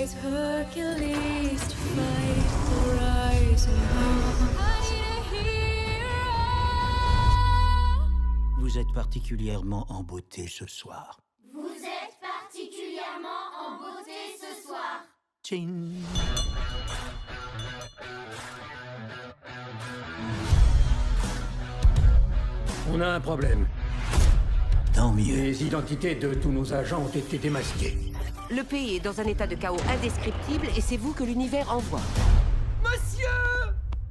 rise, Hercules, to fight the rising dawn. I need a hero. Vous êtes particulièrement en beauté ce soir. Vous êtes particulièrement en beauté ce soir. Tching. On a un problème. Tant mieux. Les identités de tous nos agents ont été démasquées. Le pays est dans un état de chaos indescriptible et c'est vous que l'univers envoie.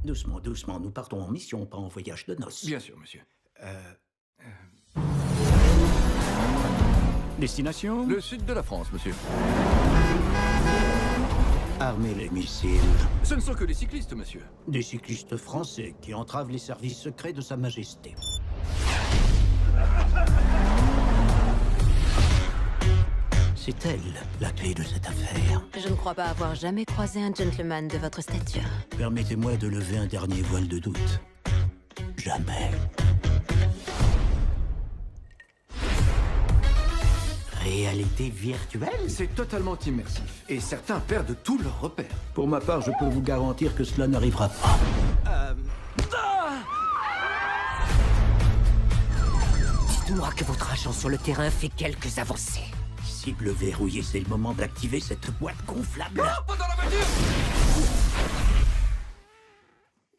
Doucement, doucement, nous partons en mission, pas en voyage de noces. Bien sûr, monsieur. Destination Le sud de la France, monsieur. Armer les missiles. Ce ne sont que les cyclistes, monsieur. Des cyclistes français qui entravent les services secrets de Sa Majesté. C'est elle, la clé de cette affaire. Je ne crois pas avoir jamais croisé un gentleman de votre stature. Permettez-moi de lever un dernier voile de doute. Jamais. Réalité virtuelle? C'est totalement immersif. Et certains perdent tous leurs repères. Pour ma part, je peux vous garantir que cela n'arrivera pas. Dites-moi que votre agent sur le terrain fait quelques avancées. Cible verrouillée, c'est le moment d'activer cette boîte gonflable. Pas dans la voiture!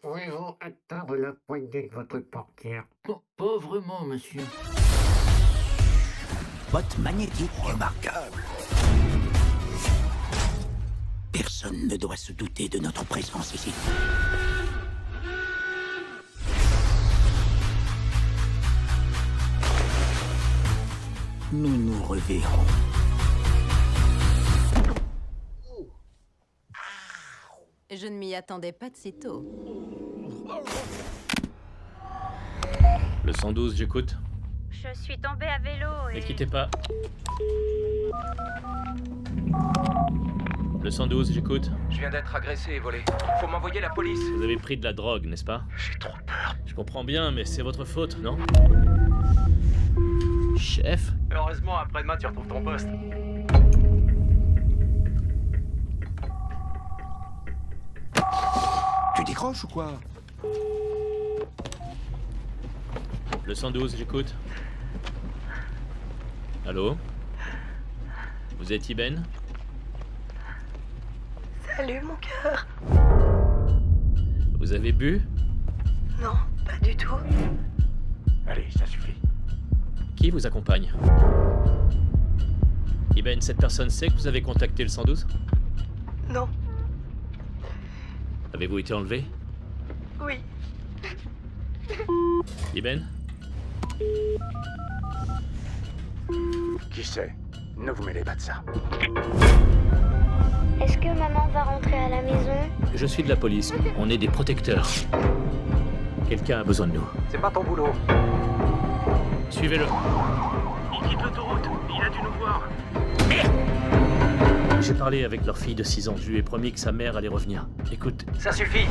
Pouvez-vous atteindre la poignée de votre portière? Pas vraiment, monsieur. Boîte magnétique remarquable. Personne ne doit se douter de notre présence ici. Nous nous reverrons. Je ne m'y attendais pas de si tôt. Le 112, j'écoute. Je suis tombée à vélo et... Ne quittez pas. Le 112, j'écoute. Je viens d'être agressé et volé. Faut m'envoyer la police. Vous avez pris de la drogue, n'est-ce pas? J'ai trop peur. Je comprends bien, mais c'est votre faute, non? Chef? Heureusement, après-demain, tu retrouves ton poste. Tu décroches ou quoi? Le 112, j'écoute. Allô? Vous êtes Iben? Salut mon cœur. Vous avez bu? Non, pas du tout. Allez, ça suffit. Qui vous accompagne? Iben, cette personne sait que vous avez contacté le 112? Non. Avez-vous été enlevé? Oui. Iben? Qui sait? Ne vous mêlez pas de ça. Est-ce que maman va rentrer à la maison? Je suis de la police. On est des protecteurs. Quelqu'un a besoin de nous. C'est pas ton boulot. Suivez-le. Il quitte l'autoroute. Il a dû nous voir. J'ai parlé avec leur fille de 6 ans. Je lui ai promis que sa mère allait revenir. Écoute, Ça suffit.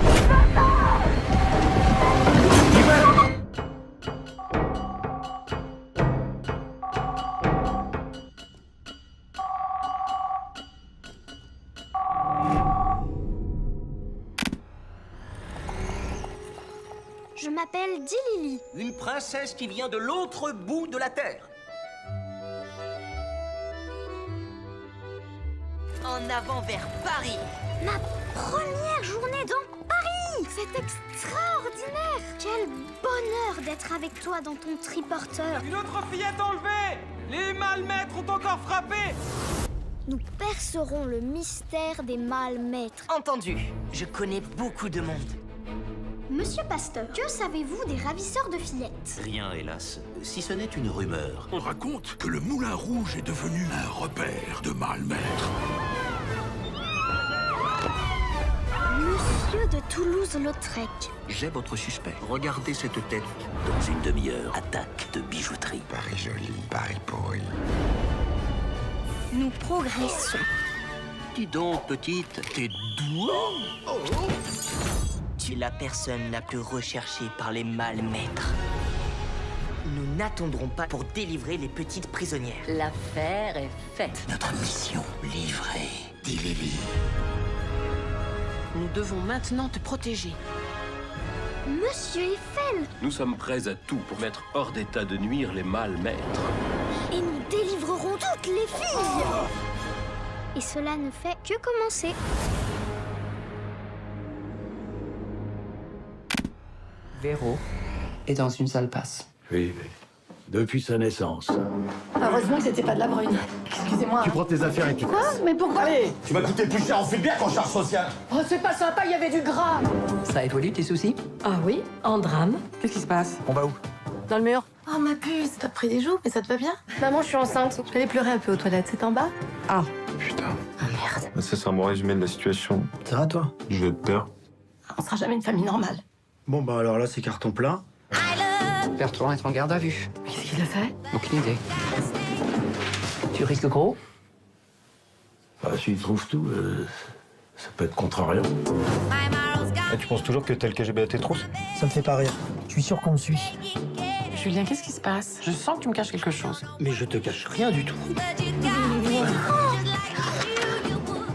Je m'appelle Dilili. Une princesse qui vient de l'autre bout de la Terre. En avant vers Paris. Ma première journée dans Paris! C'est extraordinaire! Quel bonheur d'être avec toi dans ton triporteur. Une autre fillette enlevée. Les malmaîtres ont encore frappé. Nous percerons le mystère des malmaîtres. Entendu. Je connais beaucoup de monde. Monsieur Pasteur, que savez-vous des ravisseurs de fillettes? Rien, hélas, si ce n'est une rumeur. On raconte que le Moulin Rouge est devenu un repère de malmaîtres. Monsieur de Toulouse-Lautrec. J'ai votre suspect. Regardez cette tête. Dans une demi-heure, attaque de bijouterie. Paris joli, Paris pourri. Nous progressons. Dis donc, petite, t'es douée. Tu es la personne la plus recherchée par les malmaîtres. Nous n'attendrons pas pour délivrer les petites prisonnières. L'affaire est faite. Notre mission livrée. dit Lily. Nous devons maintenant te protéger. Monsieur Eiffel! Nous sommes prêts à tout pour mettre hors d'état de nuire les mâles maîtres. Et nous délivrerons toutes les filles! Et cela ne fait que commencer. Véro est dans une sale passe. Oui, mais depuis sa naissance. Heureusement que c'était pas de la brune. Excusez-moi. Tu prends tes affaires et tu... Quoi? Mais pourquoi? Allez, tu m'as coûté plus cher en bière qu'en charge sociale. Oh, c'est pas sympa, il y avait du gras. Ça évolue tes soucis? Ah oui, en drame. Qu'est-ce qui se passe? On va où? Dans le mur. Oh ma puce, t'as pris des joues, mais ça te va bien? Maman, je suis enceinte. Je vais aller pleurer un peu aux toilettes, c'est en bas? Ah. Putain. Ah merde. Ça, c'est un bon résumé de la situation. Ça va, toi? Je vais de peur. On sera jamais une famille normale. Bon, bah alors là, c'est carton plein. Bertrand est en garde à vue. Qu'est-ce qu'il a fait? Aucune idée. Tu risques gros? Bah, s'il trouve tout, ça peut être contrariant. Et tu penses toujours que t'es le KGB à tes trousses? Ça me fait pas rire. Je suis sûr qu'on me suit. Julien, qu'est-ce qui se passe? Je sens que tu me caches quelque chose. Mais je te cache rien du tout.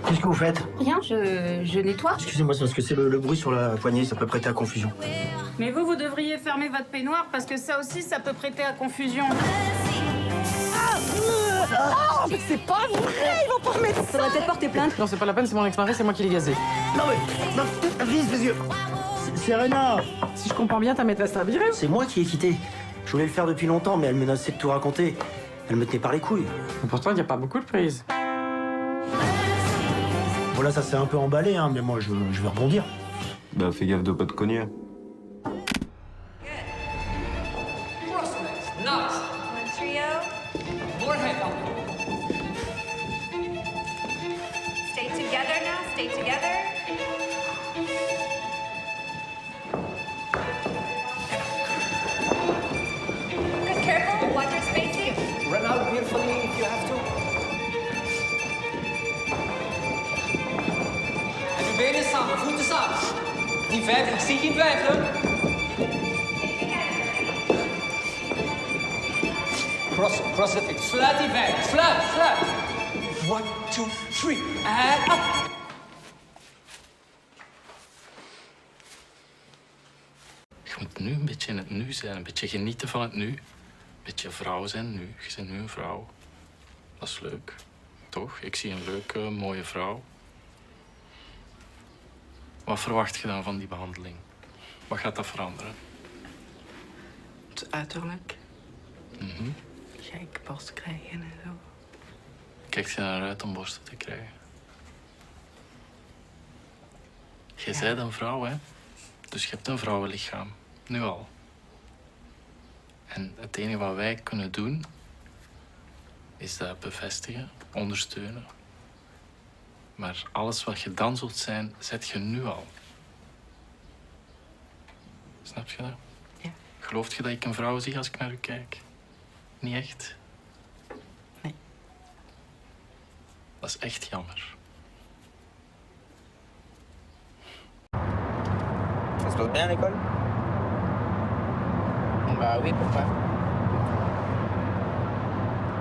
Qu'est-ce que vous faites? Rien, je nettoie. Excusez-moi, c'est parce que c'est le bruit sur la poignée, ça peut prêter à confusion. Mais vous devriez fermer votre peignoir parce que ça aussi, ça peut prêter à confusion. Oh, mais c'est pas vrai, ils vont pas remettre ça. Faudrait peut-être porter plainte. Non, c'est pas la peine, c'est mon ex-mari, c'est moi qui l'ai gazé. Non mais, non, vise les yeux. C'est Réna. Si je comprends bien, ta maîtresse t'a viré? C'est moi qui ai quitté. Je voulais le faire depuis longtemps, mais elle menaçait de tout raconter. Elle me tenait par les couilles. Mais pourtant, il n'y a pas beaucoup de prises. Voilà, ça s'est un peu emballé, hein, mais moi, je vais rebondir. Bah, fais gaffe de pas te cogner. Stay together now, stay together. Just careful, watch your spacing. Run out beautifully if you have to. En nu benen samen, voeten samen. Die 5, ik zie geen twijfelen. Cross it. Sluit die 5, sluit. 1, 2, 3, and up. Je moet nu een beetje in het nu zijn, een beetje genieten van het nu. Een beetje vrouw zijn nu. Je bent nu een vrouw. Dat is leuk, toch? Ik zie een leuke, mooie vrouw. Wat verwacht je dan van die behandeling? Wat gaat dat veranderen? Het uiterlijk. Mhm. Kijk, borst krijgen en zo. Kijkt je naar uit om borsten te krijgen? Jij bent een vrouw, hè? Dus je hebt een vrouwenlichaam. Nu al. En het enige wat wij kunnen doen, is dat bevestigen, ondersteunen. Maar alles wat je dan zult zijn, zet je nu al. Snap je dat? Ja. Gelooft je dat ik een vrouw zie als ik naar u kijk? Niet echt? Nee. Dat is echt jammer. Ça se passe bien à l'école? Bah oui, pourquoi?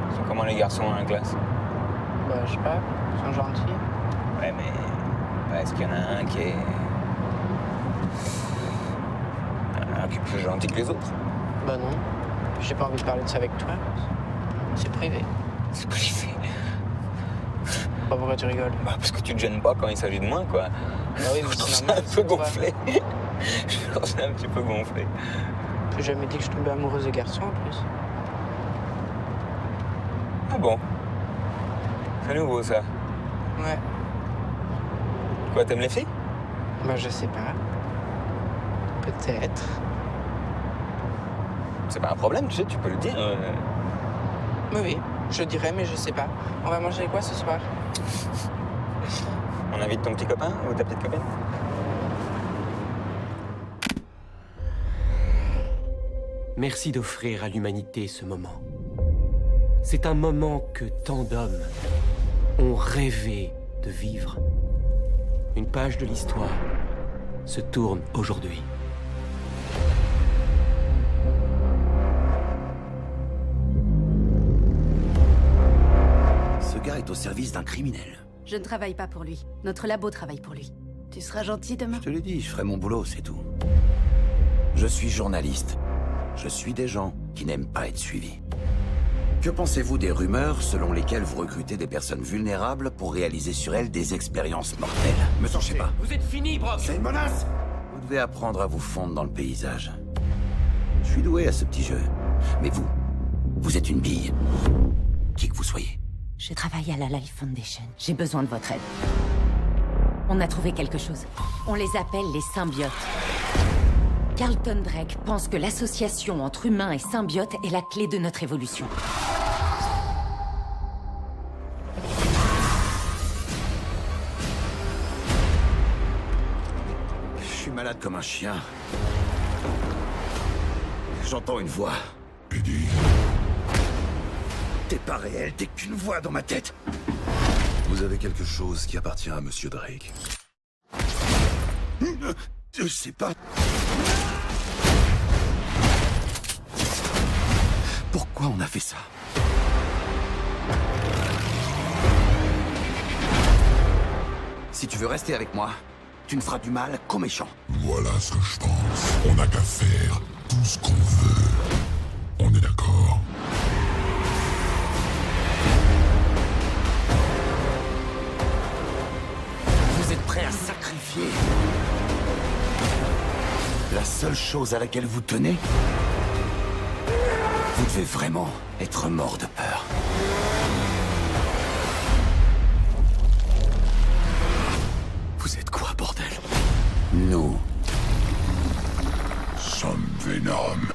Ils sont comment les garçons dans la classe? Bah, je sais pas, ils sont gentils. Ouais, mais est-ce qu'il y en a un qui est plus gentil que les autres? Bah non, j'ai pas envie de parler de ça avec toi. C'est privé. C'est privé. Bah, pourquoi tu rigoles? Bah parce que tu te gênes pas quand il s'agit de moi, quoi. Bah oui, mais je trouve c'est ça normal, un peu c'est toi. gonflé. Je trouve ça un petit peu gonflé. J'ai jamais dit que je tombais amoureuse de garçons en plus. Ah bon? C'est nouveau, ça. Ouais. Quoi, t'aimes les filles? Bah je sais pas. Peut-être. C'est pas un problème, tu sais, tu peux le dire. Oui, je dirais, mais je sais pas. On va manger quoi ce soir? On invite ton petit copain ou ta petite copine? Merci d'offrir à l'humanité ce moment. C'est un moment que tant d'hommes ont rêvé de vivre. Une page de l'histoire se tourne aujourd'hui. Ce gars est au service d'un criminel. Je ne travaille pas pour lui. Notre labo travaille pour lui. Tu seras gentil demain? Je te l'ai dit, je ferai mon boulot, c'est tout. Je suis journaliste. Je suis des gens qui n'aiment pas être suivis. Que pensez-vous des rumeurs selon lesquelles vous recrutez des personnes vulnérables pour réaliser sur elles des expériences mortelles? Me cherchez pas. Vous êtes fini, Brock. C'est une menace. Vous devez apprendre à vous fondre dans le paysage. Je suis doué à ce petit jeu. Mais vous êtes une bille. Qui que vous soyez. Je travaille à la Life Foundation. J'ai besoin de votre aide. On a trouvé quelque chose. On les appelle les symbiotes. Carlton Drake pense que l'association entre humains et symbiotes est la clé de notre évolution. Je suis malade comme un chien. J'entends une voix. Eddie. T'es pas réel, t'es qu'une voix dans ma tête. Vous avez quelque chose qui appartient à Monsieur Drake. Je sais pas. Pourquoi on a fait ça? Si tu veux rester avec moi, tu ne feras du mal qu'aux méchants. Voilà ce que je pense. On n'a qu'à faire tout ce qu'on veut. On est d'accord? Vous êtes prêts à sacrifier la seule chose à laquelle vous tenez? Vous devez vraiment être mort de peur. Vous êtes quoi, bordel? Nous sommes Venom.